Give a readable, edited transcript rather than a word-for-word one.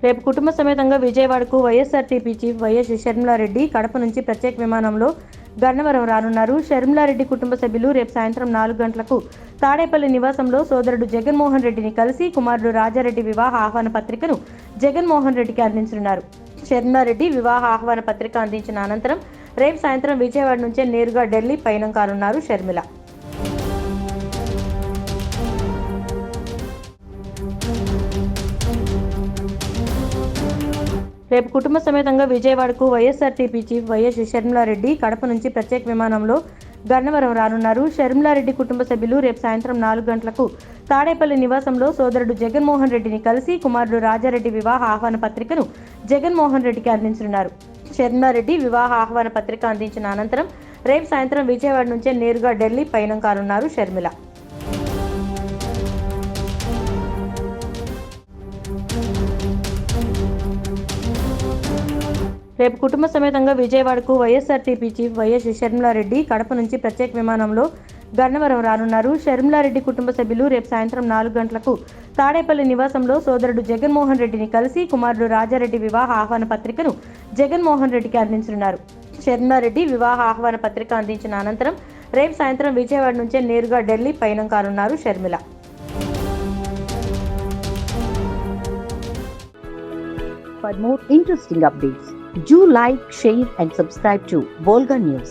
రేపు కుటుంబ సమేతంగా విజయవాడకు YSRTP chief YS Sharmila Reddy Kadapa నుంచి ప్రత్యేక విమానంలో గన్నవరం రానున్నారు. షర్మిలారెడ్డి కుటుంబ సభ్యులు రేపు సాయంత్రం 4 గంటలకు తాడేపల్లి నివాసంలో సోదరుడు జగన్మోహన్ రెడ్డిని కలిసి కుమారుడు రాజారెడ్డి వివాహ ఆహ్వాన పత్రికను జగన్మోహన్ రెడ్డికి అందించనున్నారు. షర్మిలారెడ్డి వివాహ ఆహ్వాన పత్రిక అందించిన అనంతరం రేపు సాయంత్రం విజయవాడ నుంచే నేరుగా ఢిల్లీ పయనం కానున్నారు షర్మిల. రేపు కుటుంబ సమేతంగా విజయవాడకు YSRTP chief YS Sharmila Reddy Kadapa నుంచి ప్రత్యేక విమానంలో గన్నవరం రానున్నారు. షర్మిలారెడ్డి కుటుంబ సభ్యులు రేపు సాయంత్రం 4 గంటలకు తాడేపల్లి నివాసంలో సోదరుడు జగన్మోహన్ రెడ్డిని కలిసి కుమారుడు రాజారెడ్డి వివాహ ఆహ్వాన పత్రికను జగన్మోహన్ రెడ్డికి అందించనున్నారు. షర్మిలారెడ్డి వివాహ ఆహ్వాన పత్రిక అందించిన అనంతరం రేపు సాయంత్రం విజయవాడ నుంచే నేరుగా ఢిల్లీ పయనం కానున్నారు షర్మిల. రేపు కుటుంబ సమేతంగా విజయవాడకు YSRTP chief YS Sharmila Reddy Kadapa నుంచి ప్రత్యేక విమానంలో గన్నవరం రానున్నారు. షర్మిలారెడ్డి కుటుంబ సభ్యులు రేపు సాయంత్రం 4 గంటలకు తాడేపల్లి నివాసంలో సోదరుడు జగన్మోహన్ రెడ్డిని కలిసి కుమారుడు రాజారెడ్డి వివాహ ఆహ్వాన పత్రికను జగన్మోహన్ రెడ్డికి అందించనున్నారు. షర్మిలారెడ్డి వివాహ ఆహ్వాన పత్రిక అందించిన అనంతరం రేపు సాయంత్రం విజయవాడ నుంచే నేరుగా ఢిల్లీ పయనం కానున్నారు Sharmila. For more interesting updates, do like, share and subscribe to Volga News.